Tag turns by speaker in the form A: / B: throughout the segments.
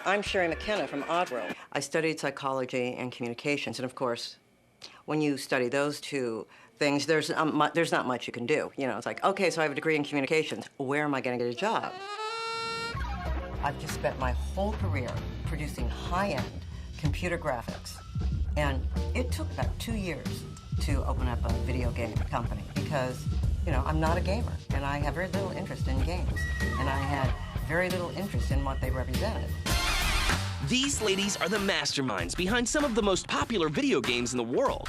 A: I'm McKenna from Oddworld. I studied psychology and communications, and of course, when you study those two things, there's not much you can do. You know, it's like, okay, so I have a degree in communications. Where am I going to get a job? I've just spent my whole career producing high-end computer graphics, and it took about 2 years to open up a video game company because, you know, I'm not a gamer, and I have very little interest in games, and I had very little interest in what they represented.
B: These ladies are the masterminds behind some of the most popular video games in the world.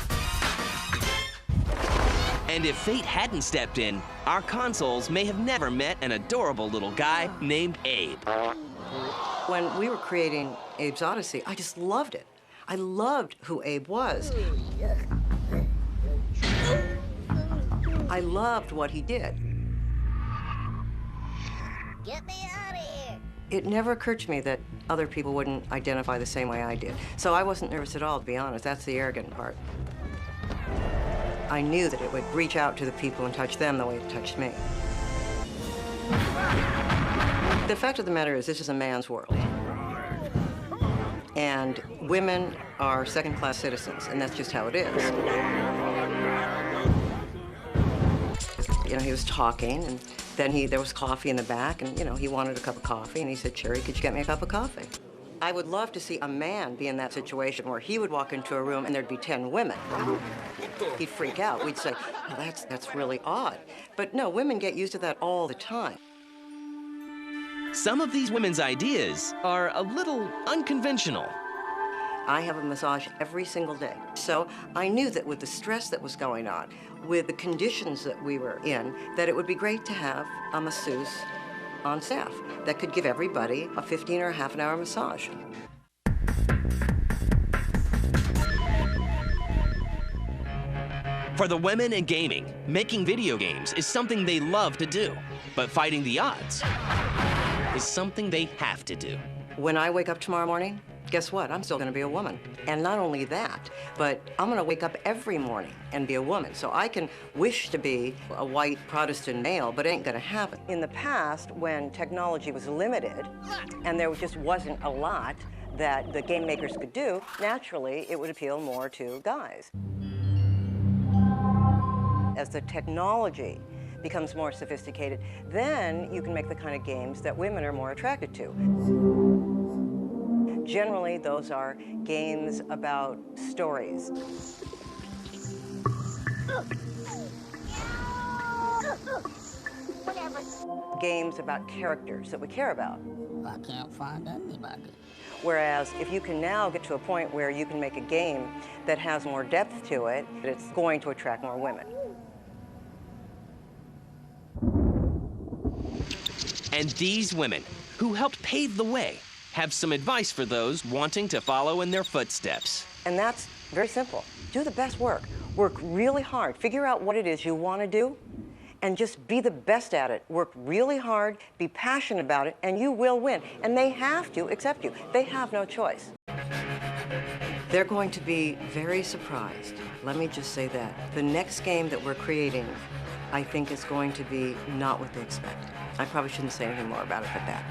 B: And if fate hadn't stepped in, our consoles may have never met an adorable little guy named Abe.
A: When we were creating Abe's Odyssey, I just loved it. I loved who Abe was. I loved what he did.
C: Get me out of here!
A: It never occurred to me that other people wouldn't identify the same way I did. So I wasn't nervous at all, to be honest. That's the arrogant part. I knew that it would reach out to the people and touch them the way it touched me. The fact of the matter is, this is a man's world. And women are second-class citizens, and that's just how it is. You know, he was talking, and then there was coffee in the back, and, you know, he wanted a cup of coffee, and he said, "Cherry, could you get me a cup of coffee?" I would love to see a man be in that situation where he would walk into a room and there'd be 10 women. He'd freak out. We'd say, "Oh, that's really odd." But no, women get used to that all the time.
B: Some of these women's ideas are a little unconventional.
A: I have a massage every single day. So I knew that with the stress that was going on, with the conditions that we were in, that it would be great to have a masseuse on staff that could give everybody a 15 or a half an hour massage.
B: For the women in gaming, making video games is something they love to do, but fighting the odds is something they have to do.
A: When I wake up tomorrow morning, guess what? I'm still going to be a woman. And not only that, but I'm going to wake up every morning and be a woman. So I can wish to be a white Protestant male, but it ain't going to happen. In the past, when technology was limited and there just wasn't a lot that the game makers could do, naturally, it would appeal more to guys. As the technology becomes more sophisticated, then you can make the kind of games that women are more attracted to. Generally, those are games about stories.
C: Whatever.
A: Games about characters that we care about.
C: I can't find anybody.
A: Whereas if you can now get to a point where you can make a game that has more depth to it, it's going to attract more women.
B: And these women, who helped pave the way, have some advice for those wanting to follow in their footsteps.
A: And that's very simple. Do the best work. Work really hard. Figure out what it is you want to do, and just be the best at it. Work really hard, be passionate about it, and you will win. And they have to accept you. They have no choice. They're going to be very surprised. Let me just say that. The next game that we're creating, I think, is going to be not what they expect. I probably shouldn't say anything more about it but that.